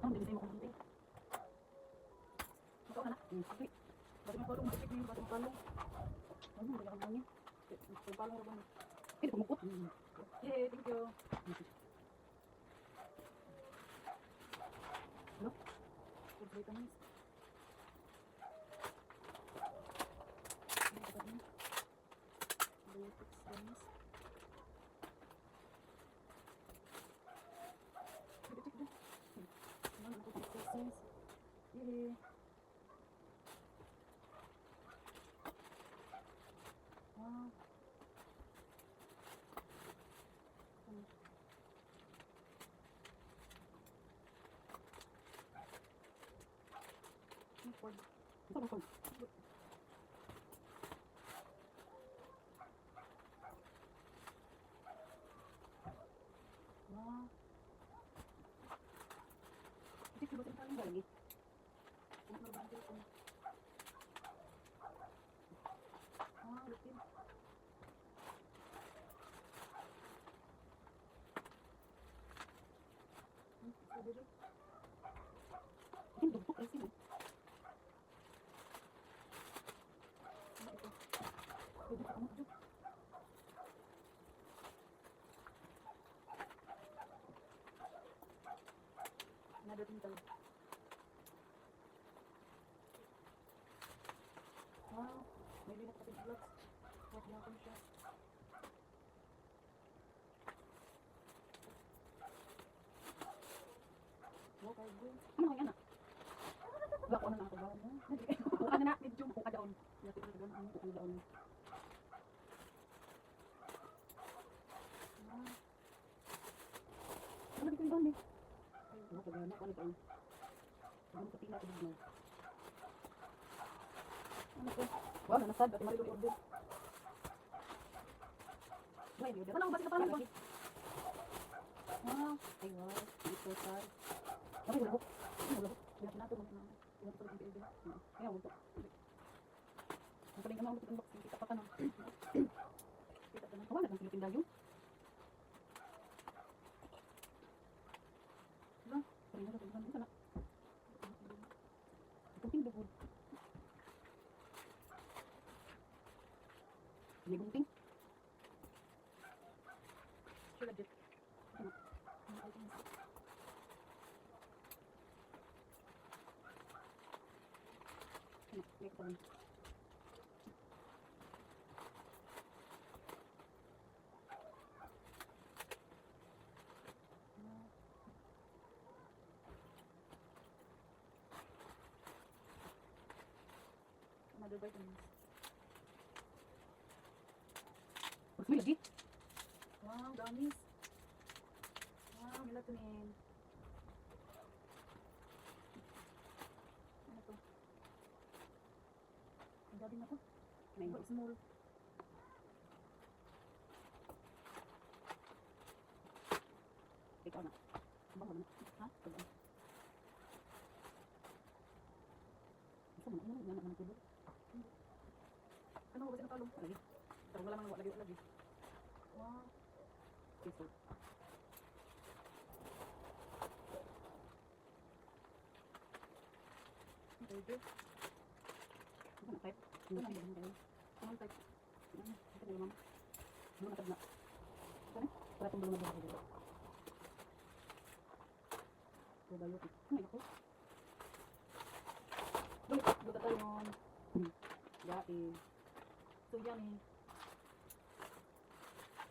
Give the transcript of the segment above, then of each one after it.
Ang bilis mo kung hindi. Ikaw na. Okay. Basta magpalong, matikik niyo, basta magpalong. Ano, wala kang hangin. Magpalong rin. Eh, pumukot. Okay, thank you. Hello? Good vitamins. Ano ba din? Biotics, vitamins. Check din. Ano ako pang exercise? Yay! Wow! Ito ba? Wow! Ito ba ito ang lagi? Ano ba ito? Wow, lutin. Ini dugtog kasi mo. Ano ito? Pwede pa kamot dyan. Nadating talo. Wow, may binat kasi vlogs. Kahit yakon siya. Wow, kaya good. Ano kaya na? Wala ko na ako daon mo. Buka na na, medyo buka daon. Yati na daon, ang buka daon. Ano dito yung daon eh? Ay, kagana, ano daon? Ano ka pila ko dito? Ano ko? Wow, nanasad, at marilo i-order. Ay, i-order. Ano ba sila paano ba? Wow, ay wow, dito sir. Ay, wala ko. Wala ko. Wala ko nato mo. Wala ko pala i-order. Kaya wala ko. Ang paling naman ang box, kita pa ka na. Kita pa na. Wala nang Philippine dayo. Wala, paling na sa tingnan na. Gunting dugod. Ini gunting. Sure legit. Ano? Ano items? Ano? Make pa rin. Another vitamins. What's my lagi? Wow, gummies. Wow, melatonin. Ano to? Ang gabi na to. Mango small. Ikaw na. Abang mo na. Ha? Abang. Gusto mo na. Ano naman ang tubo? Ano ba sinatalong? Lagi. Pero wala man lagi. Lagi. Wow. Okay, so. Okay, good. Ano na type? Ano na type? Ano na type? Ito na naman. Ano na type na? Ano? Para itong bulong na dito. Probiotic. Ay, ako. Buta tayo yun. Gain. So, yan eh.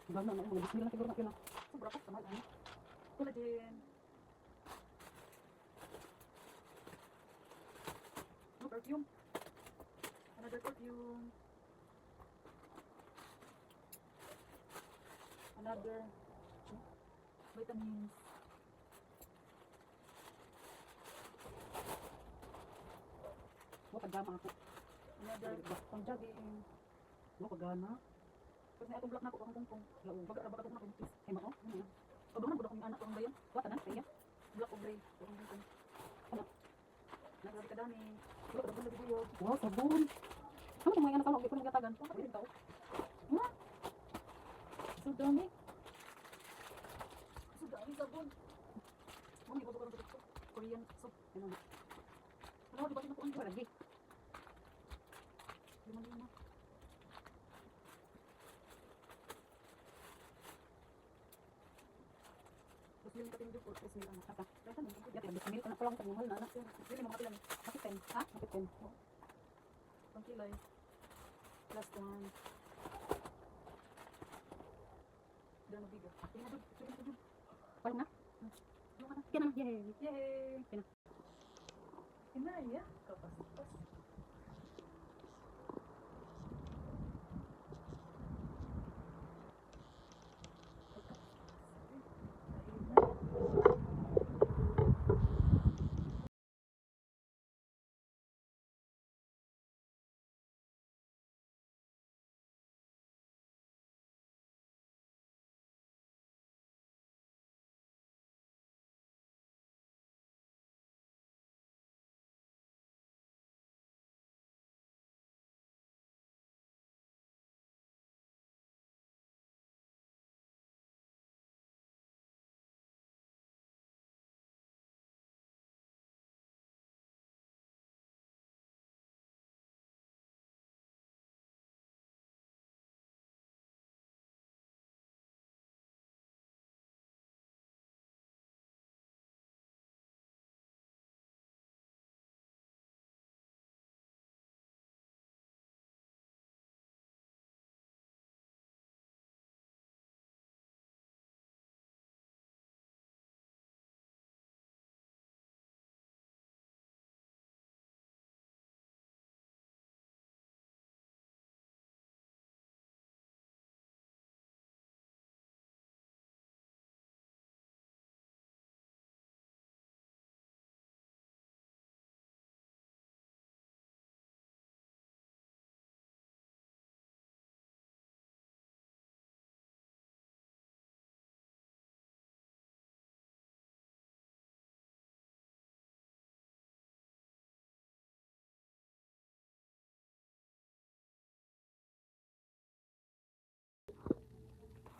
Diba na, mga bismil na siguro na yun. Sobra ko, tamal. Collagen. No, perfume. Another perfume. Another vitamins. Pagama ako. Another pang jogging. Pagana. Kasi atong block na ako ang kung baga baga ko na kung ay mao. Ano yan? Pagdo na budok ng anak ko ang bayan. Watanan kaya. Black o gray. Ano? Nagsabi ka dami. Wala ka na video. Wow, sabon. Ano kung may anak ka lang, ko nang gatagan. Ano ka tao? Ha? So dami. So dami sabon. Mami, bago ka ng TikTok. Korean soup. Ano na? Ano, di ba kinukuha ko lagi? Lima. Tapos yung katindog or tapos nila anak. Kaya ano? Yati, may anak ko lang itong mahal na anak. Hindi mo makapila. Makiten. Ha? Makiten. Pangkilay. Last one. Dahil mabigat. Tingnan na dun. Parang na? Yung ano? Kaya na. Yay! Yay! Kaya na. Inaya, kapas-pas.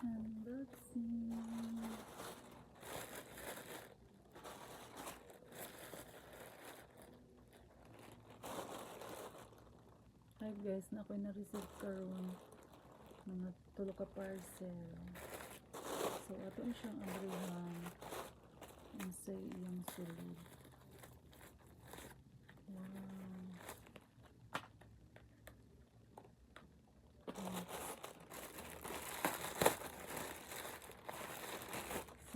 Unboxing. Hi guys, na ako'y na-receive karon mga tulo ka parcel. So ato na siyang abrihan sa iyang sulod. Wow.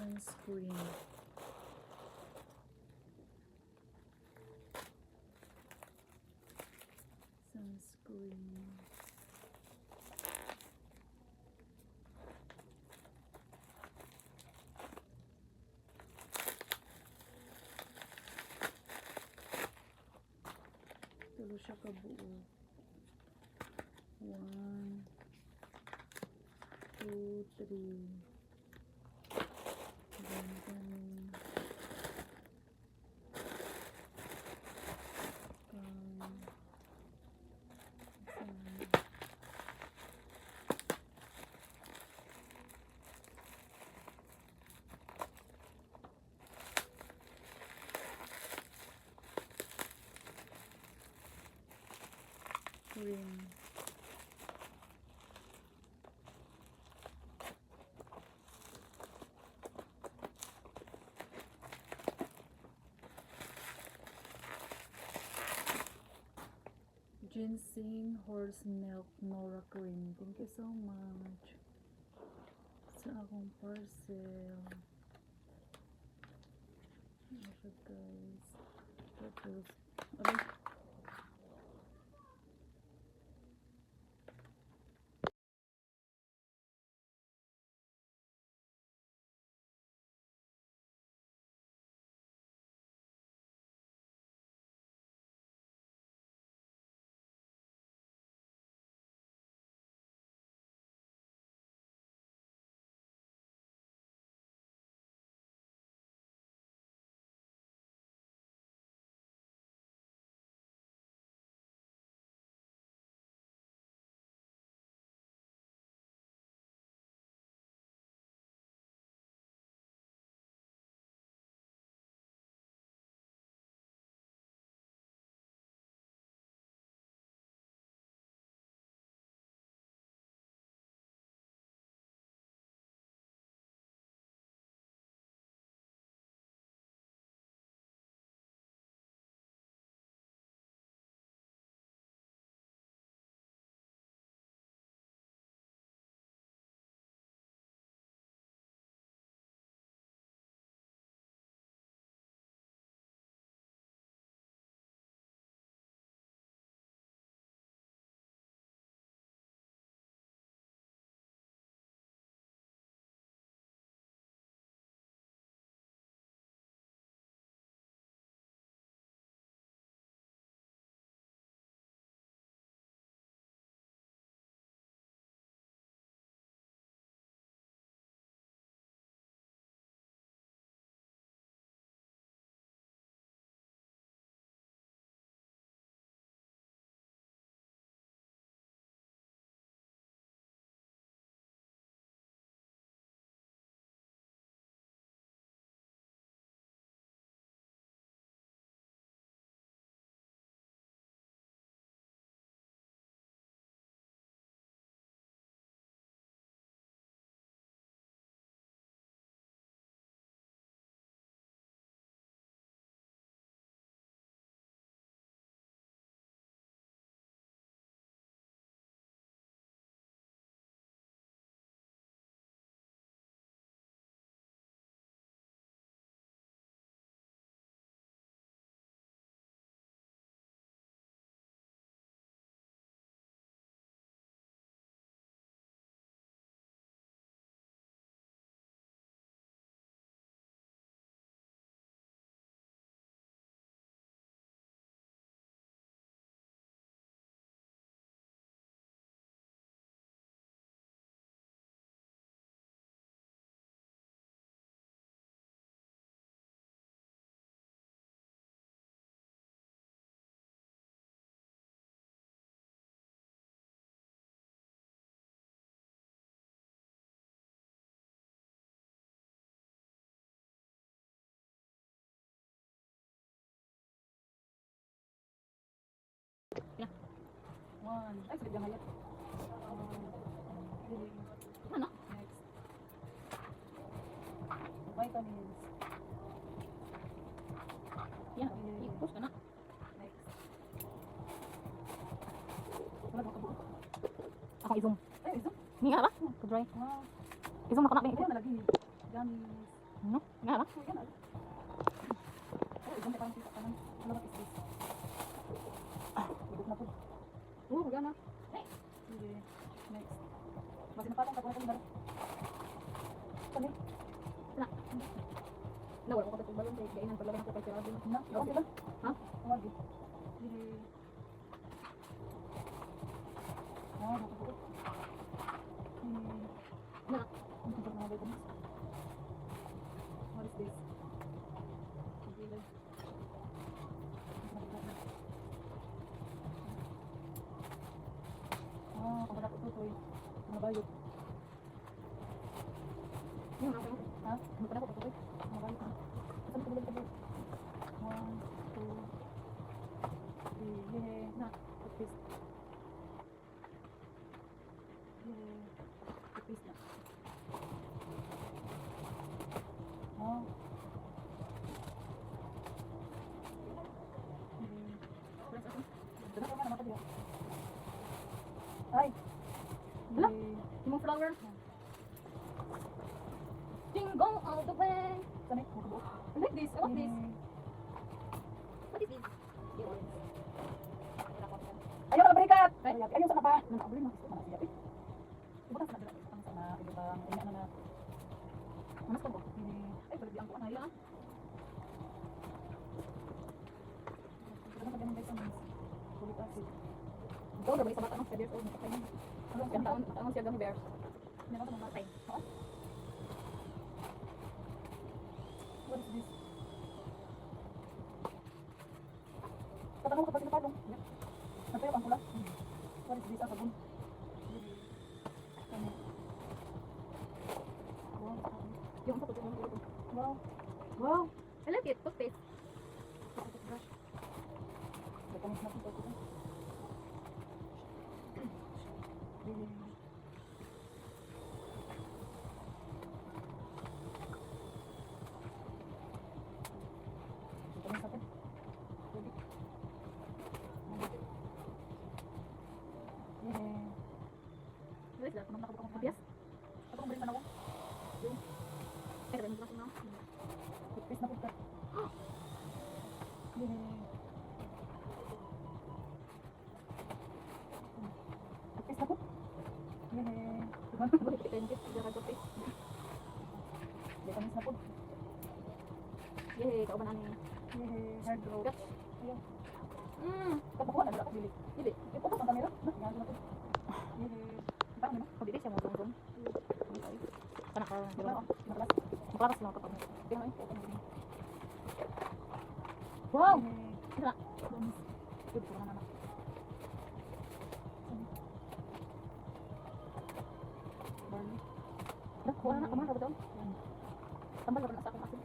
Sunscreen. Sunscreen. Tulo siya kabuo. 1, 2, 3. Ganyan. Cream. Ginseng horse milk Nora cream. Thank you so much sa akong parcel. Okay guys. Tapos, One. Ay, sige, diyan hayat. Dili. Ano? Next. Vitamins. Yan, i-push ka na. Next. Wala ba kabuo? Akong i-zoom. Ay, isang. Nga ba? Ka-dry. Wow. I-zoom ako na. Ayan na lagi. Gummies. Ano? Nga ba? Oh, yan na. Ay, isang parang kita ka ng. Ano ba is this? Ibig na po. Yan na. Sige. Next. Basi napatang ka kung ano. Kani? Nawala ko sa balon. Kainan pala lang ako kay Sir Alvin. Na? Okay lang. Ha? Tawag eh. Sige. Ah, nakubuot. Sige. Na. Ang tawag na vitamins. What is this? Sige. Ah, kung wala ko ito, toy. Mabayot. Yung ako. Ha? Ano pala ko ito, toy? Mabayot na. Saan ko bilang ito? 1, 2, 3. Yay. Na. Put this. Yay. Put this na. Oh. Yay. Dala ko nga naman ito, di ba? Ay. Hala? Yay. Yung flower. Jingle all the way. Saan eh? Makabuo. I like this. I want this. Yay. What is this? Ayaw na balikat! Ayaw sa kapa! Nakabuli na. Mana siya eh. Ibutang sa nagdala. Ibutang sa na. Ibutang. Ina na na. Manas ko ba? Ay, balik di ang kuwan. Hayla. Ibutang sa ganun guys. Folic acid. Ikaw na ba sa bata ng 7 years old? Nakatay niya. Ang taon siya gummy bears. Meron ka mga Patay. What is this? Tatanong ka pa sinapalong. Nagtayo ang pula. What is this? Sabon. Ano? Wow. Yung sa puto ng ulo. Wow. Wow. I like it. Toothpaste. Brush. Dakamis natin ito. Dakamis natin. What is that? Anong nakabukang Kapias? Ako kung balik na ako. Ay, diba yung glass na? Toothpaste na po ito. Toothpaste na po. Diba? Bakit kayo yung gift? Diba kayo toothpaste? Dakamis na po. Yay, kauban na ni. Hard road. Gats. Ayun. Mm. Kapakuha na dala ko dili. Dili. Ito pa ang kamera. Yan na po. Paano naman? Pag dili siya mo zoom. Kana ka. Diba? Diba? Makalas. Maklaras lang kapag. Tingnan mo. Wow! Diba? Good ko na naman. Barley. Wala na kamara ba daw? Tambal na sa akong asin.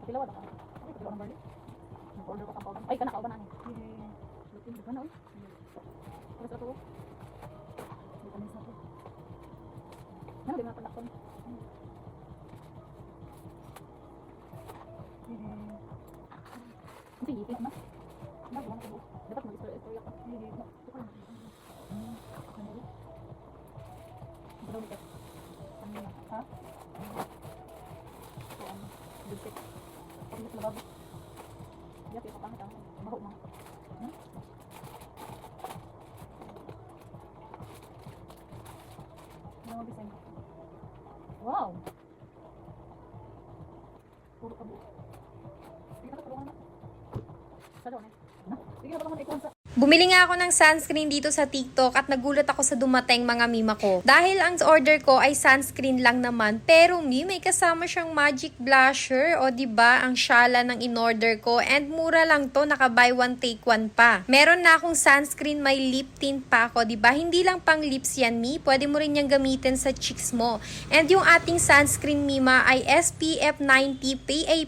Pakilawa na ka. Ay, pakilawa ng barley. Nag-order ko pang powder. Ay, kana kauban na ni. Lutin. Diba na oy? Para sa to. Vitamins na po. Ano di mga pagdakon? Hindi, hindi. Ano? Ano? Ano? Ano? Dapat mag-istorya ka. Daw niya. Ano na? Ha? So, ano? Dulce. Paglit na bago. Diyak, ito pangit ang maho mo. Hmm? Ano mo design? Wow! Puro ka buo. Sige na, tulungan na. Sa daw na. Sige na, tulungan na ikuhan sa... Bumili nga ako ng sunscreen dito sa TikTok at nagulat ako sa dumating mga mima ko. Dahil ang order ko ay sunscreen lang naman, pero may kasama siyang magic blusher o 'di ba ang shala ng in-order ko, and mura lang to, naka buy one take one pa. Meron na akong sunscreen, may lip tint pa ako, 'di ba? Hindi lang pang lips yan, pwede mo rin yang gamitin sa cheeks mo. And yung ating sunscreen mima ay SPF 90 PA++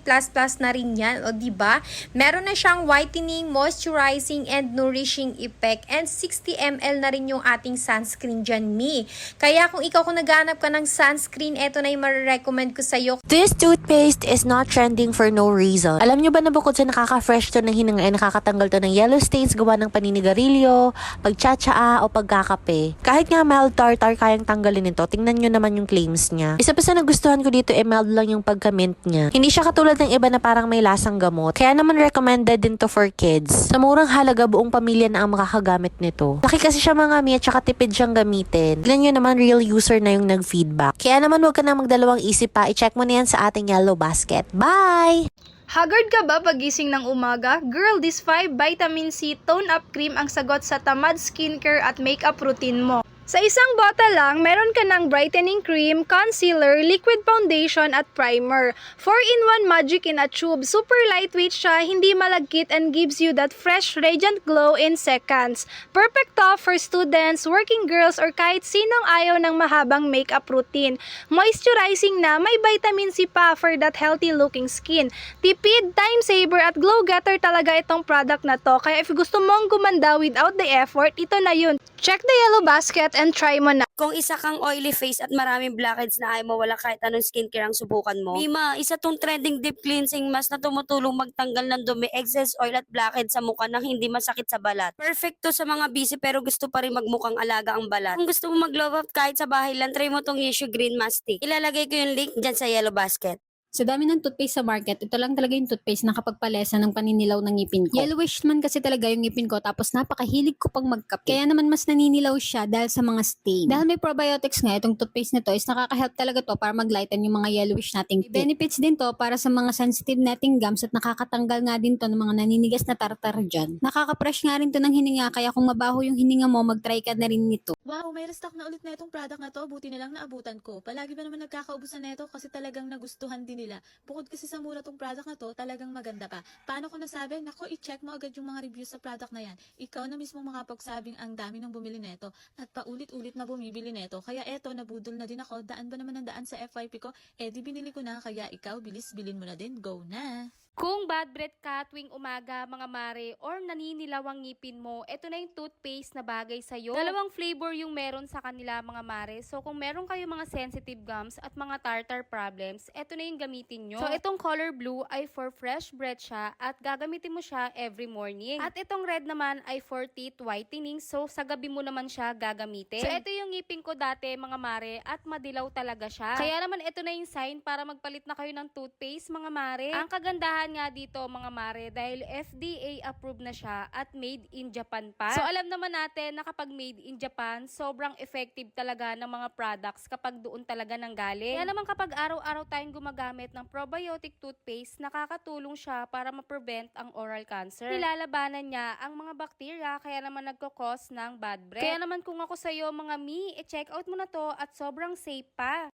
na rin yan, o 'di ba? Meron na siyang whitening, moisturizing and nourishing nourishing effect, and 60 ml na rin yung ating sunscreen dyan, Mi. Kaya kung ikaw kung naghahanap ka ng sunscreen, eto na yung marirecommend ko sa'yo. This toothpaste is not trending for no reason. Alam nyo ba na bukod sa nakaka-fresh to ng hininga ay nakakatanggal to ng yellow stains gawa ng paninigarilyo, pagtsatsaa o pagkakape. Kahit nga mild tartar kayang tanggalin nito, tingnan nyo naman yung claims niya. Isa pa sa nagustuhan ko dito mild lang yung pagka-mint niya. Hindi siya katulad ng iba na parang may lasang gamot. Kaya naman recommended din to for kids. Sa murang halaga, buong pamilya na ang makakagamit nito. Laki kasi siya mga mi at saka tipid siyang gamitin. Tignan nyo naman real user na yung nag-feedback. Kaya naman huwag ka na magdalawang isip pa. I-check mo na yan sa ating yellow basket. Bye! Haggard ka ba pagising ng umaga? Girl, this 5 Vitamin C Tone Up Cream ang sagot sa tamad skincare at makeup routine mo. Sa isang bottle lang, meron ka ng brightening cream, concealer, liquid foundation at primer. 4-in-1 magic in a tube. Super lightweight siya, hindi malagkit and gives you that fresh, radiant glow in seconds. Perfect to for students, working girls, or kahit sinong ayaw ng mahabang makeup routine. Moisturizing na, may vitamin C pa for that healthy looking skin. Tipid, time saver at glow getter talaga itong product na to. Kaya if gusto mong gumanda without the effort, ito na yun. Check the yellow basket and try mo na. Kung isa kang oily face at maraming blackheads na ayaw mo wala kahit anong skincare ang subukan mo, Mima, isa tong trending deep cleansing mask na tumutulong magtanggal ng dumi, excess oil at blackheads sa mukha nang hindi masakit sa balat. Perfect to sa mga busy pero gusto pa rin magmukhang alaga ang balat. Kung gusto mo mag-glow up kahit sa bahay lang, try mo tong Issue Green Mask Stick. Ilalagay ko yung link dyan sa yellow basket. Sa dami ng toothpaste sa market, ito lang talaga yung toothpaste na kapagpalesa ng paninilaw ng ngipin ko. Yellowish man kasi talaga yung ngipin ko tapos napakahilig ko pang magkape. Kaya naman mas naninilaw siya dahil sa mga stain. Dahil may probiotics nga, itong toothpaste na to is nakaka-help talaga to para mag-lighten yung mga yellowish nating teeth. Benefits din to para sa mga sensitive nating gums at nakakatanggal nga din to ng mga naninigas na tartar dyan. Nakaka-fresh nga rin to ng hininga kaya kung mabaho yung hininga mo, mag-try ka na rin nito. Wow, may restock na ulit na itong product na to. Buti na lang naabutan ko. Palagi ba naman nagkakaubusan na ito kasi talagang nagustuhan din nila. Bukod kasi sa mura tong product na to, talagang maganda pa. Paano ko nasabi? Nako, i-check mo agad yung mga reviews sa product na yan. Ikaw na mismo makapagsabing ang dami ng bumili nito at paulit-ulit na bumibili nito. Kaya eto, nabudol na din ako. Daan ba naman ang daan sa FYP ko? Eh, di binili ko na. Kaya ikaw, bilis, bilin mo na din. Go na! Kung bad breath ka tuwing umaga, mga mare, or naninilaw ang ngipin mo, eto na yung toothpaste na bagay sa'yo. Dalawang flavor yung meron sa kanila, mga mare. So, kung meron kayo mga sensitive gums at mga tartar problems, eto na yung gamitin nyo. So, itong color blue ay for fresh breath siya at gagamitin mo siya every morning. At itong red naman ay for teeth whitening. So, sa gabi mo naman siya gagamitin. So, eto yung ngipin ko dati, mga mare, at madilaw talaga siya. Kaya naman, eto na yung sign para magpalit na kayo ng toothpaste, mga mare. Ang kagandahan nga dito, mga mare, dahil FDA approved na siya at made in Japan pa. So alam naman natin na kapag made in Japan, sobrang effective talaga ng mga products kapag doon talaga nanggaling. Kaya naman kapag araw-araw tayong gumagamit ng probiotic toothpaste, nakakatulong siya para ma-prevent ang oral cancer. Nilalabanan niya ang mga bakterya, kaya naman nagkakos ng bad breath. Kaya naman kung ako sa'yo, mga mi, i-check out mo na to at sobrang safe pa.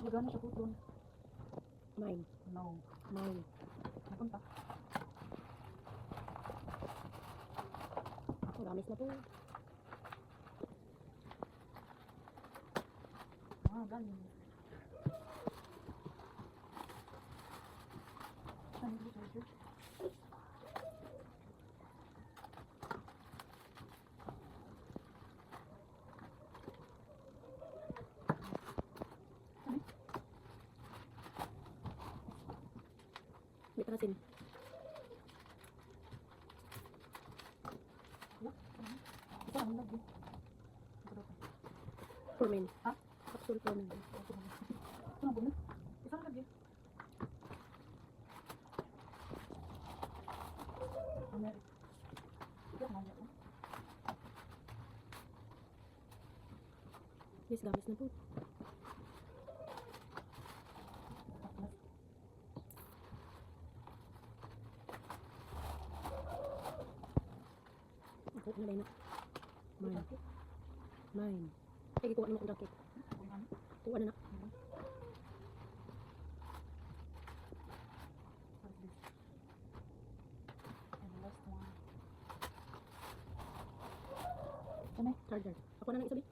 Magana siya po doon. Mine. No. Mine. Napunta. Gamis na po. Ganyan. Saan yung charger? Bitrasin. Ito ang lagi. Formin. Ha? Capsule formin. Ito ang bumi. Isang lagi. Ito ang lagi. Yes, gamis na po. Ako, nalay na. Mine. Mine. Sige, kuha naman ang jacket. Kuha na na. Ano? Charger. Ako na nang isabi.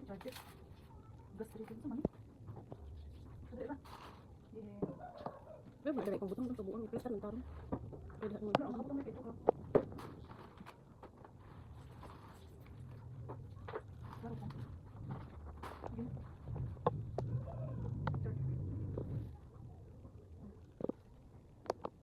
Charger. Gas resin sa man. Ano ba? Pero magdala kong butang ng tubuan. Pressure ng tarong. Pwede mo. Wala ako may pito ka. Claro po. Yun.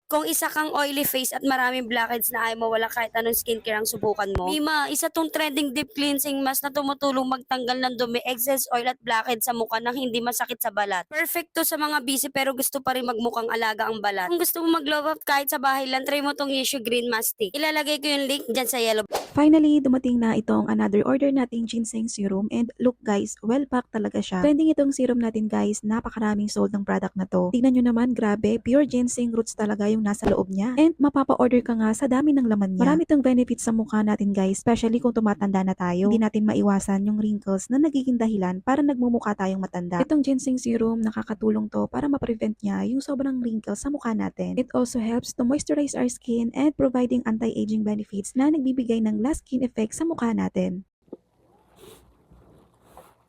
Kung isa kang oily face at maraming blackheads na ayaw mawala kahit anong skincare ang subukan mo, Mima, isa tong trending deep cleansing mask na tumutulong magtanggal ng dumi, excess oil at blackheads sa mukha nang hindi masakit sa balat. Perfect to sa mga busy pero gusto pa rin magmukhang alaga ang balat. Kung gusto mo mag-glow up kahit sa bahay lang, try mo tong Issue Green Mask Stick. Ilalagay ko yung link dyan sa yellow. Finally, dumating na itong another order nating ginseng serum and look guys, well packed talaga siya. Trending itong serum natin guys, napakaraming sold ng product na to. Tingnan nyo naman, grabe, pure ginseng roots talaga yung nasa loob niya. And mapapa-order ka nga sa dami ng laman niya. Marami itong benefits sa mukha natin guys, especially kung tumatanda na tayo. Hindi natin maiwasan yung wrinkles na nagiging dahilan para nagmumukha tayong matanda. Itong ginseng serum, nakakatulong to para ma-prevent niya yung sobrang wrinkles sa mukha natin. It also helps to moisturize our skin and providing anti-aging benefits na nagbibigay ng last skin effect sa mukha natin.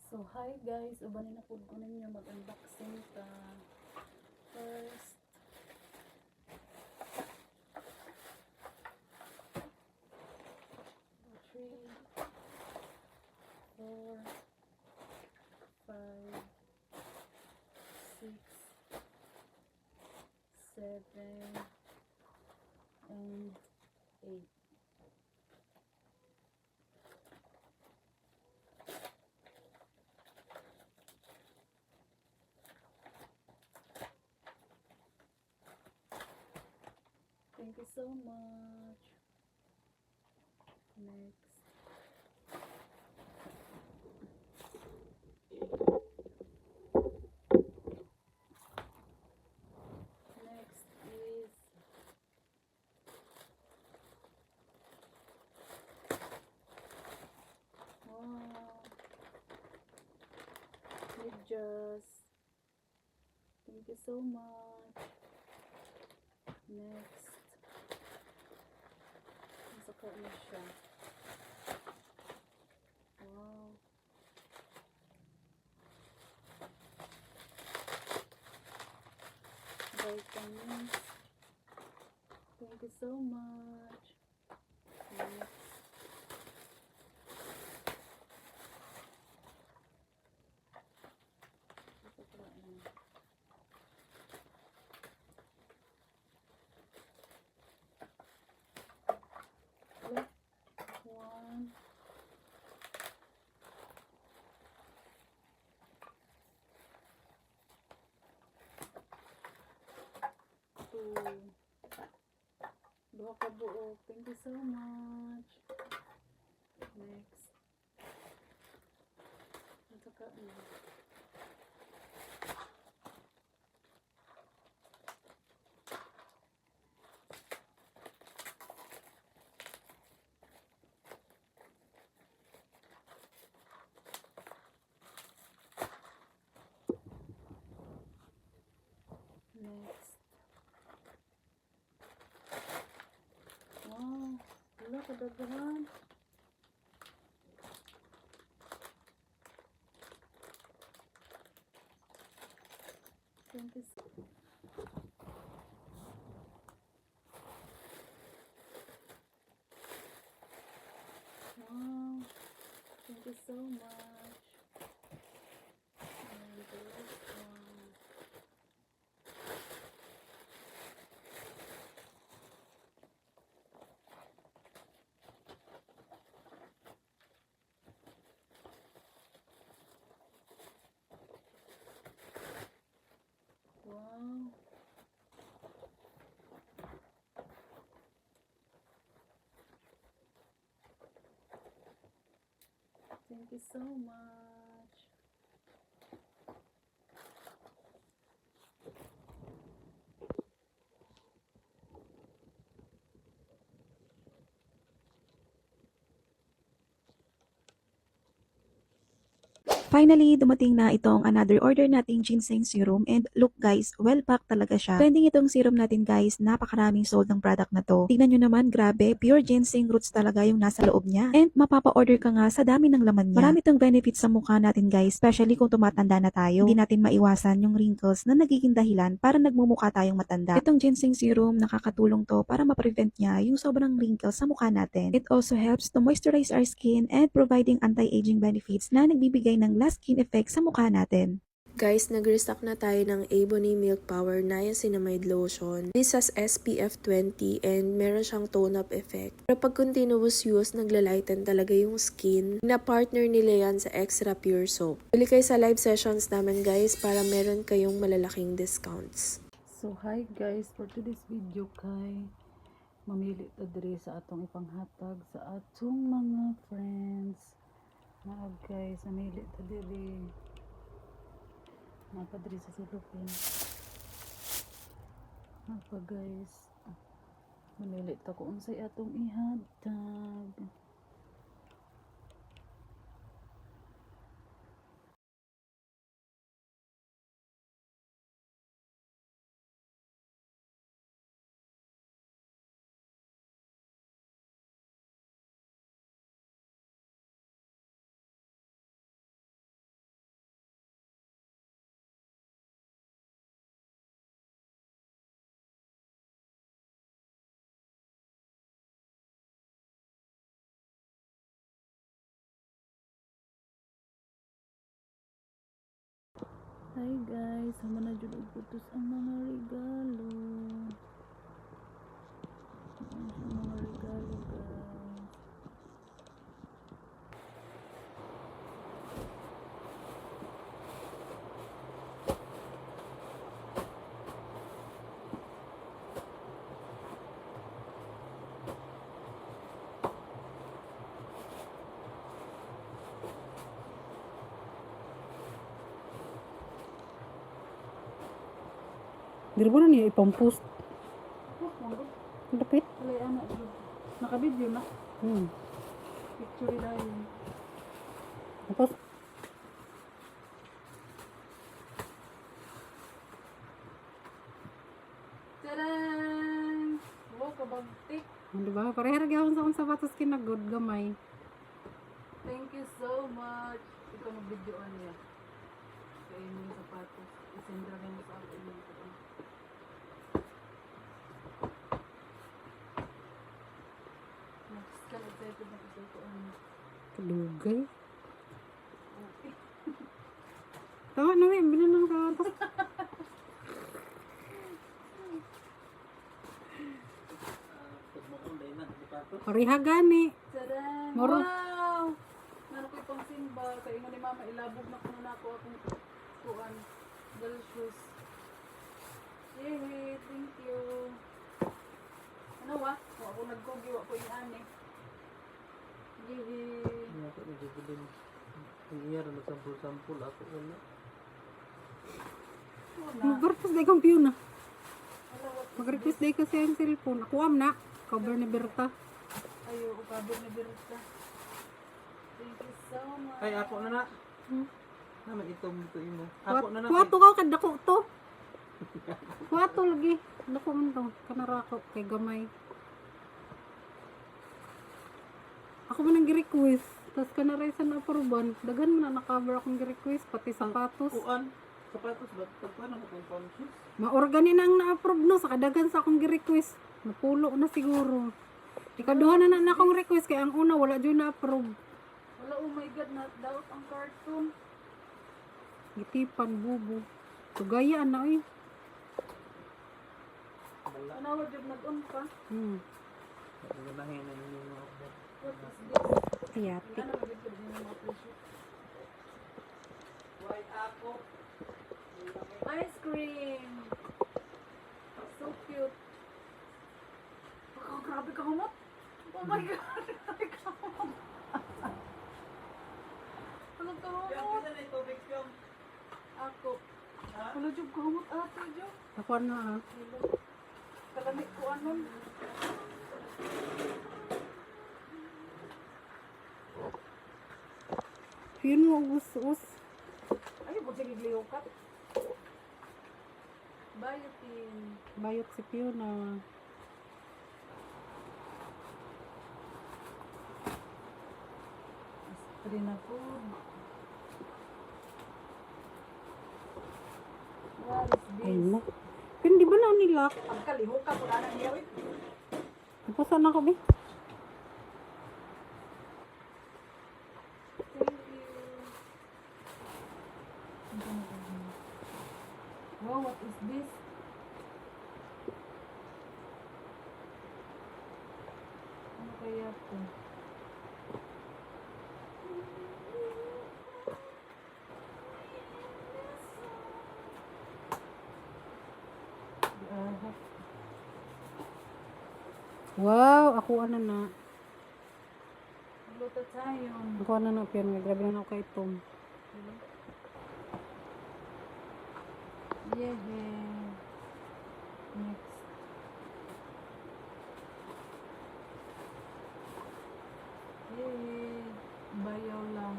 So, hi guys. Ubanin na po ko ninyo mag-unboxing ta. First, three, 4, 5, 6, 7, and 8. Thank you so much. Next. Next is wow. Medyas. Thank you so much. Next. Saka na siya. Wow. Vitamins. Thank you so much. Next. Saka na. One. Two. Duha ka buok. Thank you so much. Next. Saka na. Next. Wow. Wala kadaghan. Thank you so Wow. Thank you so much. And this one. Wow. Thank you so much. Finally, dumating na itong another order nating ginseng serum and look guys, well packed talaga siya. Trending itong serum natin guys, napakaraming sold ng product na to. Tingnan nyo naman, grabe, pure ginseng roots talaga yung nasa loob niya. And mapapa-order ka nga sa dami ng laman niya. Marami itong benefits sa mukha natin guys, especially kung tumatanda na tayo. Hindi natin maiwasan yung wrinkles na nagiging dahilan para nagmumukha tayong matanda. Itong ginseng serum, nakakatulong to para ma-prevent niya yung sobrang wrinkles sa mukha natin. It also helps to moisturize our skin and providing anti-aging benefits na nagbibigay ng last skin effect sa mukha natin. Guys, nag-restock na tayo ng Ebony Milk Power Niacinamide Lotion. This has SPF 20 and meron siyang tone-up effect. Pero pag continuous use, naglalighten talaga yung skin. Na-partner nila yan sa Extra Pure Soap. Bili kayo sa live sessions namin guys para meron kayong malalaking discounts. So hi guys, for today's video kay mamili ta diri sa atong ipanghatag sa atong mga friends. Guys, mamili ta diri. Diri sa silupin. Guys, mamili ta kung unsay atong ihatag. Hi guys, sama na jud og putos ang mga regalo. Ang mga regalo guys. Diri ba na niya ipampost? Lapit? Wala anak jud. Naka-video na. Picture dahil. Tapos? Tadaan! Wow, kabagtik. Diba? Pareha gyud sa akong sapatos kinagod gamay. Thank you so much. Ikaw mag-videoan niya. Kaya yung sapatos. Isendra mo sa akin. Excited na kasi ito. Kadugay. Tawa na rin, binan ng sapatos. Pareha gani. Tadaan! Moro. Wow! Nano ko itong simba. Kaya nga ni mama ilabog na kuno na ako akong kuan. Delicious. Yay! Thank you. Ano wa? Ako nagkugi. Ako yung ane. Yay! Ako nagbibilin. Iya na sampul-sampul ako wala. Mag-request day kang piyo na. Mag-request day kasi ang cellphone. Ako am na. Cover ni Berta. Ayo, ukabog na birta. Thank you so much. Ay ako na na. Naman itong dito imo. Ako na na. Kuwato ka kadako to. Kuwato lagi. Dako man to. Kanarako kay gamay. Ako man ang gi-request. Tapos kanaray sa na-approvean. Dagan mo na na-cover akong gi-request. Pati sapatos. Kuan. Sapatos ba? Pagkuan ako kung conscious. Maorgani na ang na-approve no. Sa kadagan sa akong gi-request. Napulo na siguro. Ikaduha na akong request. Kaya ang una wala dyan na-approve. Wala, oh my God, na-doubt ang cartoon. Gitipan, bubo. Tugayaan na eh. Tanawa dyan nag-on pa. Naganahin na yung mga order. What is this? Tiyati. Ano nagigil din yung mga presyo? White ako. Ice cream! So cute. Oh, grabe ka humot. Oh my God, grabe ka humot. Ano ka humot? na ito, Big Film? Ako. Ano dyan ka humot ate dyan? Ako na ha. Kalamit ko anon. Yun mo, us. po sige gliukat. Biotin. Bayot si Fiona. Aspirin na food. What is this? Ay na. Pero di ba na nilak? Pagkalihukat wala nang iyawit. Ipasan ako, be. Thank you. Wow, what is this? Ano kaya ito? Wow, ako ano na. Luto tayo. Ako ano na, pero grabe na ako kay Tom. Yeah. Next. Yeah. Bayaw lang.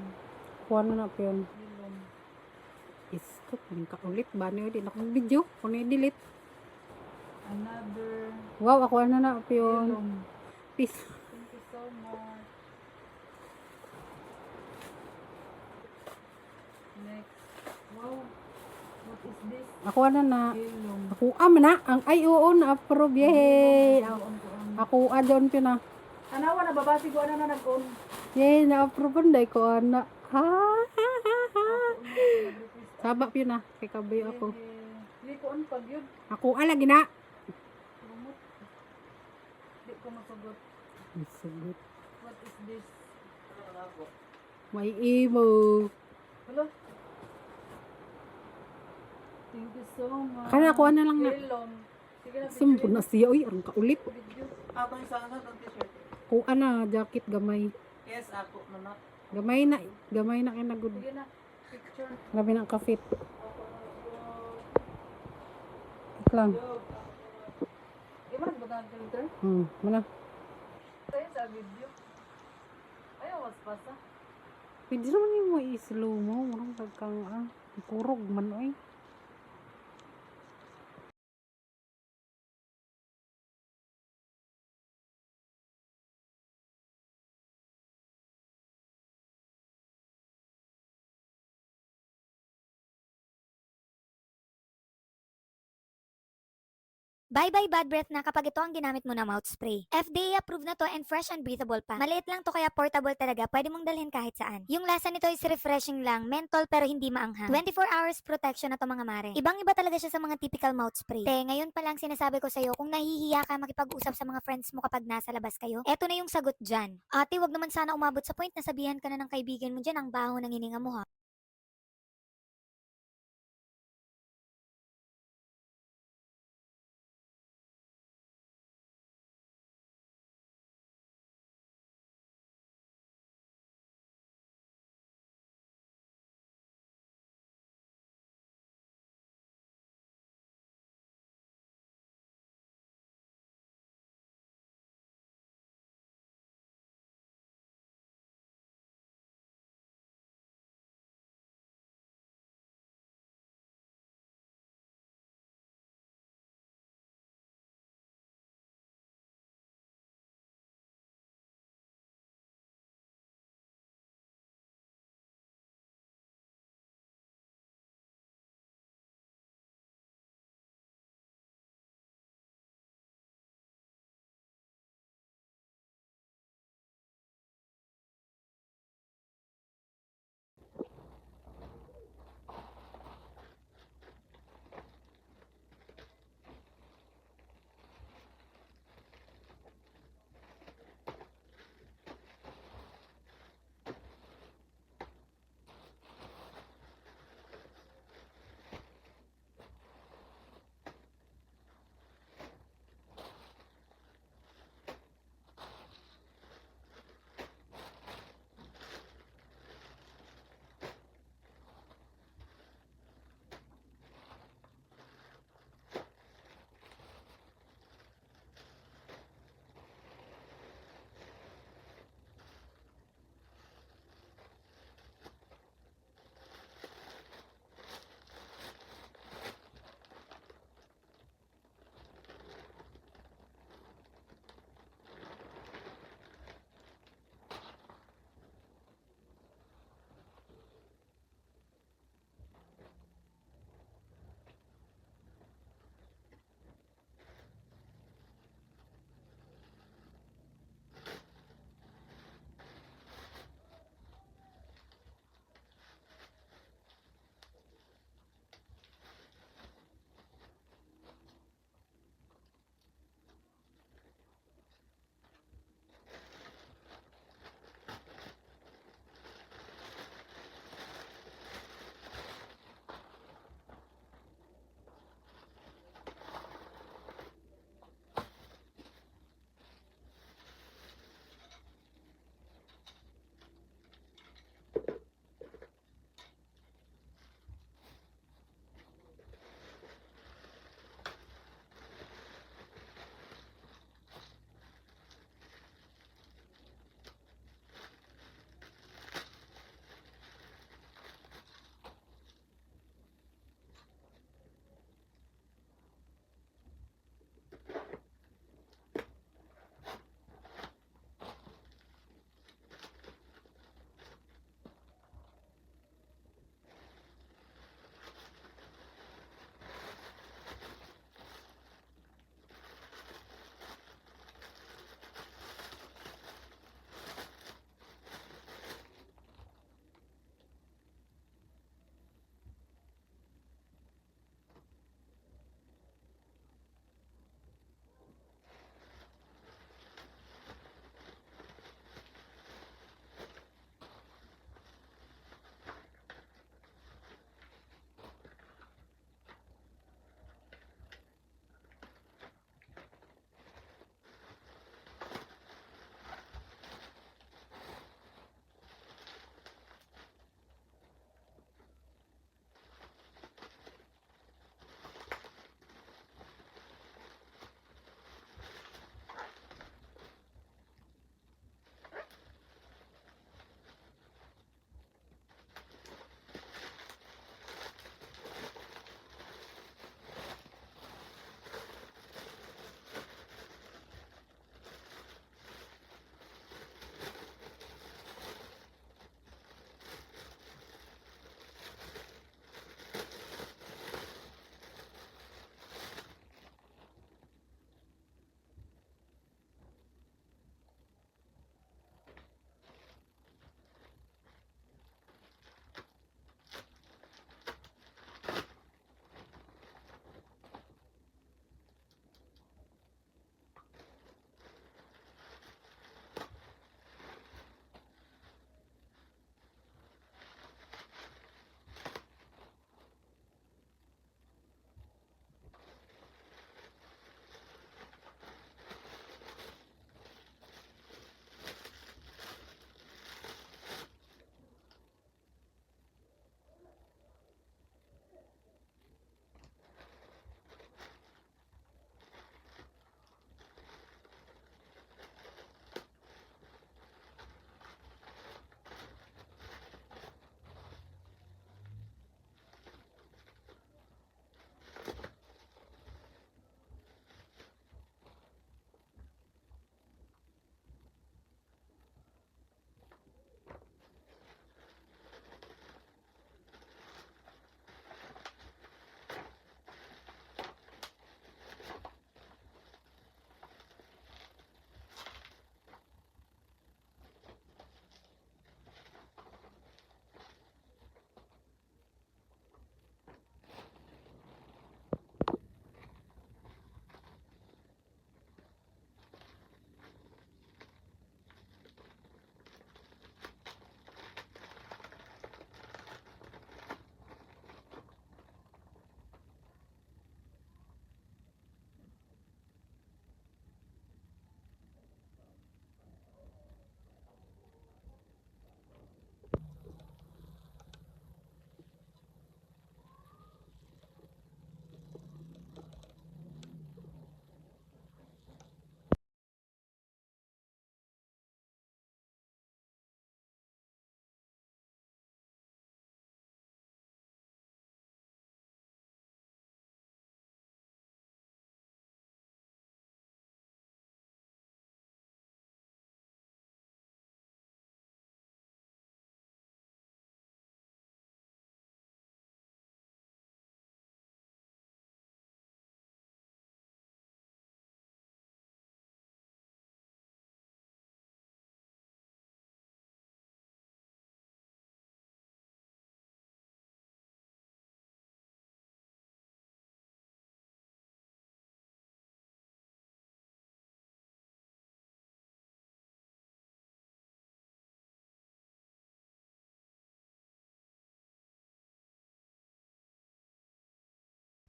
Ako ano na, pero Ilong. isko, kunin ka ulit. Bani ulit akong video. Kunin delete. Another Wow, ako ano na, pero ilong. peace. Thank you so much. Next. Wow. What is this? Ako ano na. Ilong. Ako na. Ang ay oo na approve. Yay. Kuan. Ako adon pyo na. Anawa na babasi ko ana na nag-on. Yay, na-approve day ko ana. Ha. Saba pyo na. Kay kabayo ako. Di ko on pag yun. Ako lagi na. Lumot. Di ko masugot. Sugot. What is this? May imo. Hello? Thank you so much. Kana ako ano lang na. Ilong. Sige na. Sumpo na siya. Uy, arang kaulit. Video. Ako yung sana ng t-shirt. Ako ana, jacket gamay. Yes, ako na. Gamay na. Gamay na kinagod. Sige na. Picture. Grabe ng kafit. Ik lang. Iba ba ang filter? Mana. Tayo sa video. Ayaw mas pasa. Pwede naman yung may slow mo. Marang pagkang kurog man oy. Bye-bye bad breath na kapag ito ang ginamit mo na mouth spray. FDA approved na to and fresh and breathable pa. Maliit lang to kaya portable talaga, pwede mong dalhin kahit saan. Yung lasa nito is refreshing lang, menthol pero hindi maanghang. 24 hours protection na to mga mare. Ibang iba talaga siya sa mga typical mouth spray. Ngayon pa lang sinasabi ko sa'yo, kung nahihiya ka makipag-usap sa mga friends mo kapag nasa labas kayo, eto na yung sagot dyan. Ate, wag naman sana umabot sa point na sabihan ka na ng kaibigan mo dyan ang baho ng hininga mo ha.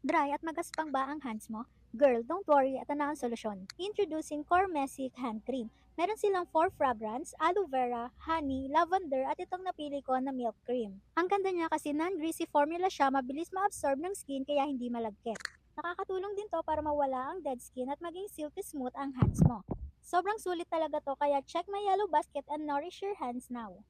Dry at magaspang ba ang hands mo? Girl, don't worry, ito na ang solusyon. Introducing Core Messic Hand Cream. Meron silang 4 fragrance, aloe vera, honey, lavender at itong napili ko na milk cream. Ang ganda niya kasi non-greasy formula siya, mabilis ma-absorb ng skin kaya hindi malagkit. Nakakatulong din to para mawala ang dead skin at maging silky smooth ang hands mo. Sobrang sulit talaga to kaya check my yellow basket and nourish your hands now.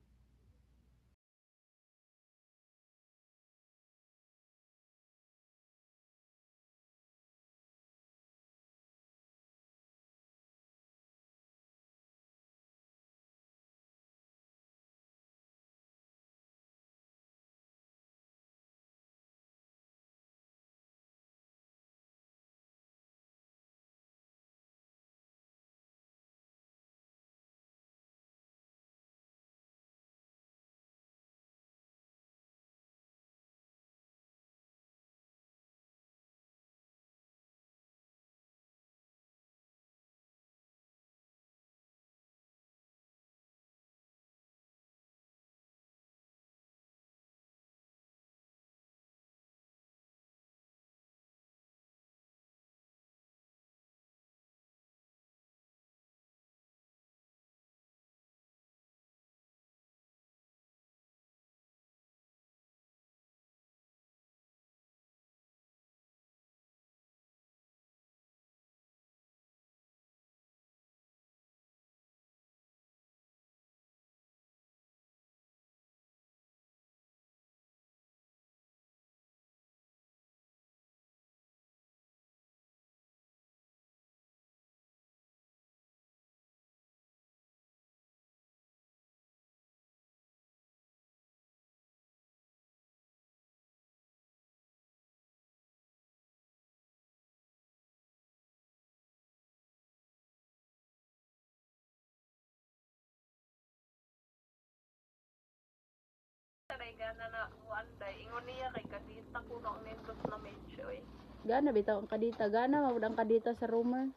Gana bitaw ang kadita. Gana mawad ang kadita sa rumor.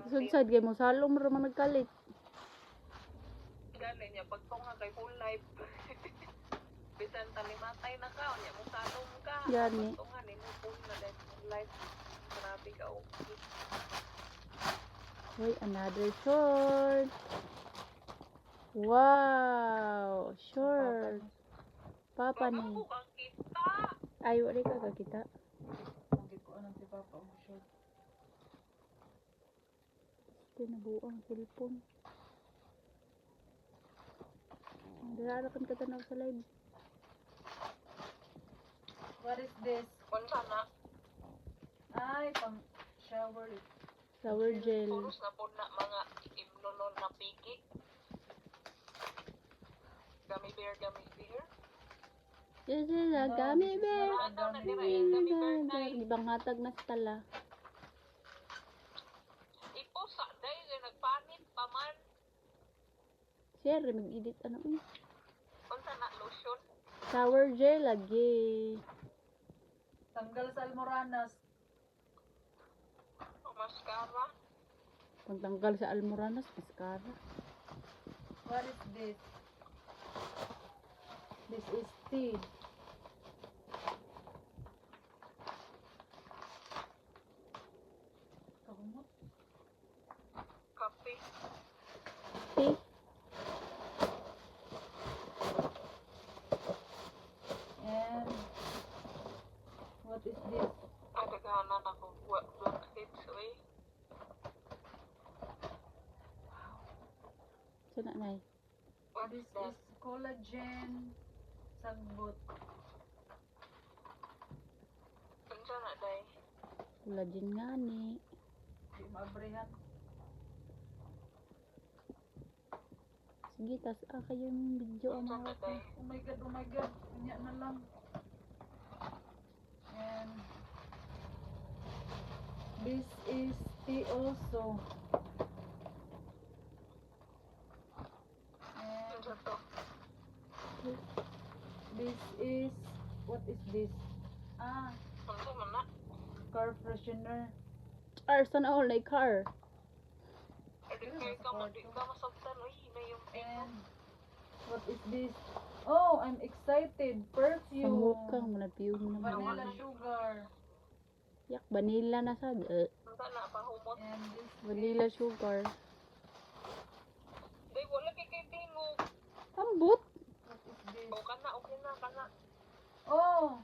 Sudsad kay mo salom ra man nagkalit. Gani. Hoy, another short. Wow, short. Papa ni. Ay, wala ka kakita. Hindi ko anong si Papa ang short. Tinabuang cellphone. Ang dararakan ka tanaw sa live. What is this? Ay, pang shower. Shower gel. This is a gummy bear. Di bang hatag na sa tala? Sir, mag-edit ano eh. Shower gel lagi. Tanggal sa almoranas. Pagtanggal sa almoranas, mascara. What is this? This is tea. Kahumot. Tea. And what is this? Sana nay. This is collagen sagbot. Collagen nga ni. Di maabrehan. Sige, tas kayo yung video ang mga ko. Oh my god, oh my god. Kanya na lang. And this is tea also. And this is, what is this? Ah, car freshener. Car, sana all like car. And what is this? Oh, I'm excited. Perfume. Samukang manapiyog na Vanilla sugar. Yak, vanilla na sad. And this Vanilla sugar. Day, wala kay tingog. Ambot. what is this? Okay na. Oh,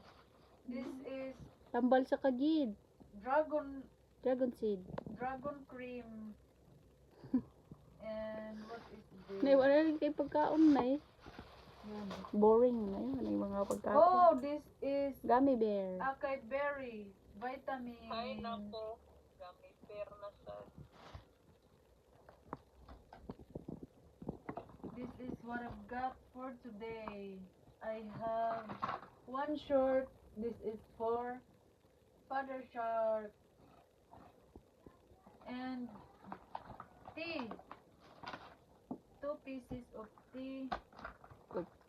this is Tambal sa kagid. dragon Dragon seed. cream. And what is this? Nay, wala rin kay pagkaon na eh. Yan. Boring na yun. Ano yung mga pagkaon? Oh, this is Gummy bear. acai berry vitamin. Ay, nako. Gamit pero na sa... This is what I've got for today. I have one short. This is for Father Shark. And tea. 2 pieces of tea.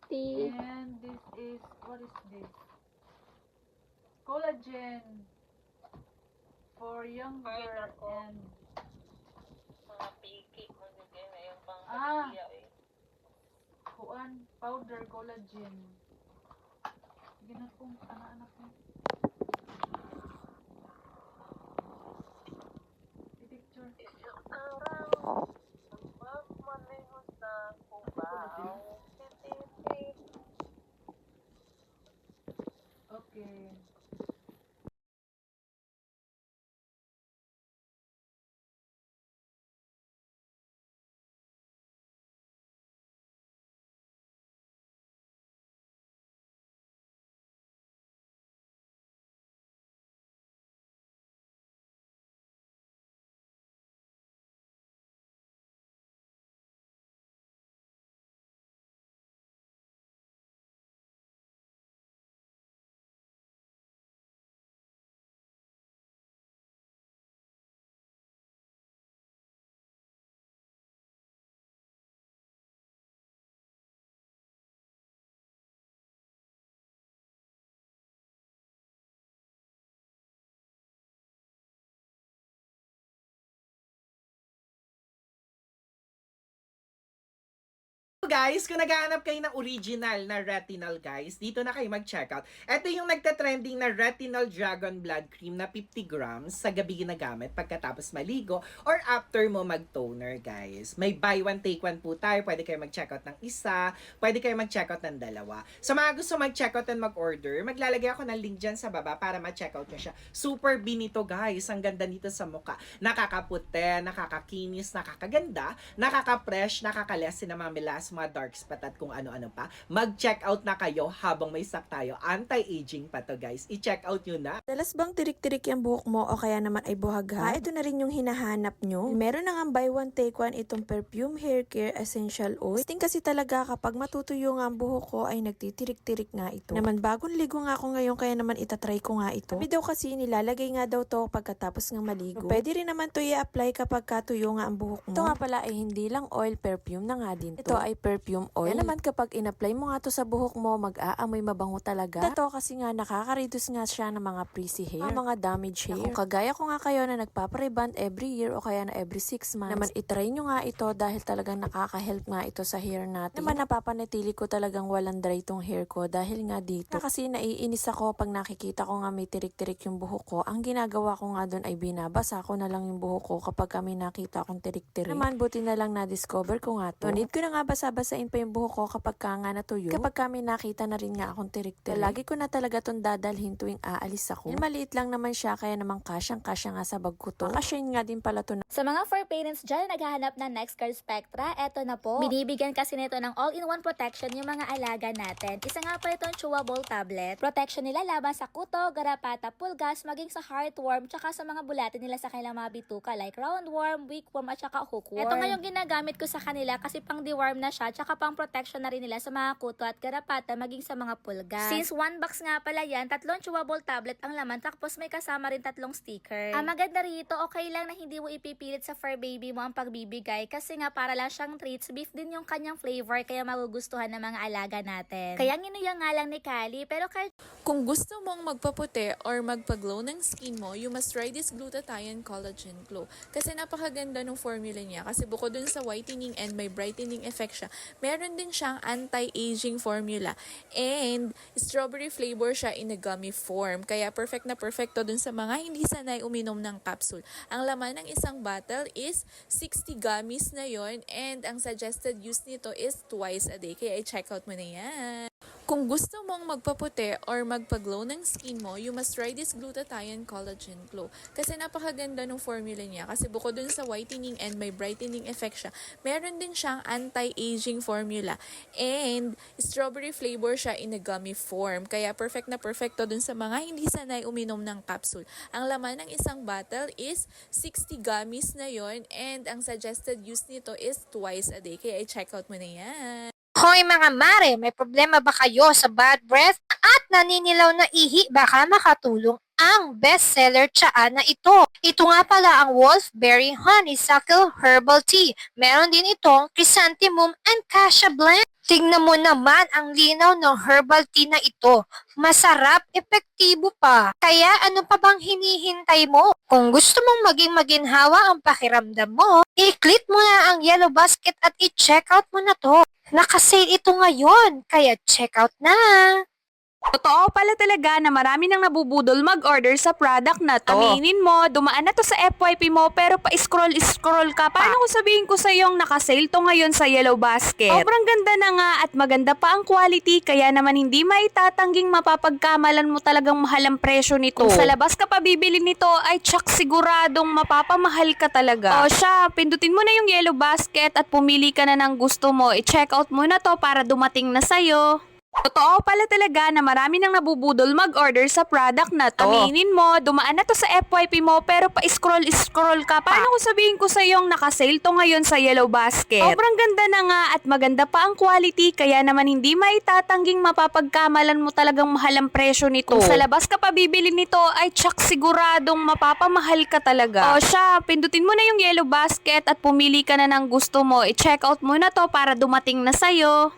Tea. And this is, what is this? Collagen for younger and Mga piki mo din na yung pang Ah. pagkiya eh. kuan powder collagen. Ginakong anak-anak ko. I-picture. Isang araw, magmaneho sa Cubao. Okay. Guys, kung naghahanap kayo ng original na retinol guys, dito na kayo mag-check out. Ito yung nagta-trending na retinol dragon blood cream na 50 grams sa gabi ginagamit pagkatapos maligo or after mo mag-toner guys. May buy one take one po tayo. Pwede kayo mag-check out ng isa, pwede kayo mag-check out ng dalawa. So mga gusto mag-check out and mag-order, maglalagay ako ng link dyan sa baba para ma-check out nyo siya. Super binito guys, ang ganda nito sa mukha. Nakakaputi, nakakakinis, nakakaganda, nakaka-fresh, nakakalesin na mamilas, mga dark spot at kung ano-ano pa. Mag-check out na kayo habang may stock tayo. Anti-aging pa to guys. I-check out nyo na. Dalas bang tirik-tirik yung buhok mo o kaya naman ay buhaghag? Ito na rin yung hinahanap nyo. Meron na nga buy one take one itong perfume hair care essential oil. Sting kasi talaga kapag matutuyo nga ang buhok ko ay nagtitirik-tirik nga ito. Naman bagong ligo nga ako ngayon kaya naman itatry ko nga ito. Sabi daw kasi nilalagay nga daw to pagkatapos ng maligo. Pwede rin naman to i-apply kapag katuyo nga ang buhok mo. Ito nga pala ay hindi lang oil, perfume na nga din to. Ito ay perfume oil. Yan naman kapag in-apply mo nga to sa buhok mo, mag-aamoy mabango talaga. Ito kasi nga nakaka-reduce nga siya ng mga frizzy hair, mga damaged hair. Kung kagaya ko nga kayo na nagpapareband every year o kaya na every 6 months, naman itry nyo nga ito dahil talagang nakaka-help nga ito sa hair natin. Naman napapanatili ko talagang walang dry tong hair ko dahil nga dito. Kasi naiinis ako pag nakikita ko nga may tirik-tirik yung buhok ko. Ang ginagawa ko nga doon ay binabasa ko na lang yung buhok ko kapag kami nakita akong tirik-tirik. Naman buti na lang na-discover ko nga to. No need ko na nga basa-basain pa yung buhok ko kapag ka nga natuyo. Kapag kami nakita na rin nga akong tirik-tirik. Lagi ko na talaga tong dadalhin tuwing aalis ako. Yung maliit lang naman siya kaya naman kasyang-kasya nga sa bag ko to. Kasyain nga din pala to. Sa mga for parents dyan naghahanap ng NextCard Spectra, eto na po. Binibigyan kasi nito ng all-in-one protection yung mga alaga natin. Isa nga pa itong chewable tablet. Protection nila laban sa kuto, garapata, pulgas, maging sa heartworm, tsaka sa mga bulate nila sa kanilang mga bituka like roundworm, weakworm, at tsaka hookworm. Ito nga yung ginagamit ko sa kanila kasi pang deworm na siya, tsaka pang protection na rin nila sa mga kuto at garapata, maging sa mga pulgas. Since 1 box nga pala yan, 3 chewable tablet ang laman, tapos may kasama rin 3 sticker. Ang maganda rito, okay lang na hindi mo ipipilit sa fur baby mo ang pagbibigay kasi nga para lang siyang treats, beef din yung kanyang flavor kaya magugustuhan ng mga alaga natin. Kaya nginuya nga lang ni Kali, pero kahit Kung gusto mong magpaputi or magpa-glow ng skin mo, you must try this Glutathione Collagen Glow. Kasi napakaganda ng formula niya. Kasi bukod dun sa whitening and may brightening effect siya, meron din siyang anti-aging formula. And strawberry flavor siya in a gummy form. Kaya perfect na perfecto dun sa mga hindi sanay uminom ng capsule. Ang laman ng isang bottle is 60 gummies na yon, and ang suggested use nito is twice a day. Kaya i-check out mo na yan. Kung gusto mong magpaputi or magpa-glow ng skin mo, you must try this Glutathione Collagen Glow. Kasi napakaganda ng formula niya. Kasi bukod dun sa whitening and may brightening effect siya, meron din siyang anti-aging formula. And strawberry flavor siya in a gummy form. Kaya perfect na perfecto dun sa mga hindi sanay uminom ng capsule. Ang laman ng isang bottle is 60 gummies na yon, and ang suggested use nito is twice a day. Kaya i-check out mo na yan. Hoy mga mare, may problema ba kayo sa bad breath at naninilaw na ihi? Baka makatulong ang bestseller tsaa na ito. Ito nga pala ang Wolfberry Honeysuckle Herbal Tea. Meron din itong Chrysanthemum and Cassia Blend. Tingnan mo naman ang linaw ng herbal tea na ito. Masarap, epektibo pa. Kaya ano pa bang hinihintay mo? Kung gusto mong maging maginhawa ang pakiramdam mo, i-click mo na ang yellow basket at i-check out mo na to. Nakasale ito ngayon, kaya check out na! Totoo pala talaga na marami nang nabubudol mag-order sa product na to. Aminin mo, dumaan na to sa FYP mo pero pa-scroll ka pa. Paano ko sabihin ko sa iyong nakasale to ngayon sa Yellow Basket? Sobrang ganda na nga at maganda pa ang quality, kaya naman hindi maitatangging mapapagkamalan mo talagang mahal ang presyo nito. Kung sa labas ka pa bibili nito ay tsak siguradong mapapamahal ka talaga. O siya, pindutin mo na yung Yellow Basket at pumili ka na ng gusto mo. I-check out mo na to para dumating na sa'yo. Totoo pala talaga na marami nang nabubudol mag-order sa product na to. Aminin mo, dumaan na to sa FYP mo pero pa-scroll ka pa. Paano ko sabihin ko sa iyong nakasale to ngayon sa Yellow Basket? Sobrang ganda na nga at maganda pa ang quality, kaya naman hindi maitatangging mapapagkamalan mo talagang mahal ang presyo nito. Kung sa labas ka pa bibili nito ay tsak siguradong mapapamahal ka talaga. O siya, pindutin mo na yung Yellow Basket at pumili ka na ng gusto mo. I-check out mo na to para dumating na sa'yo.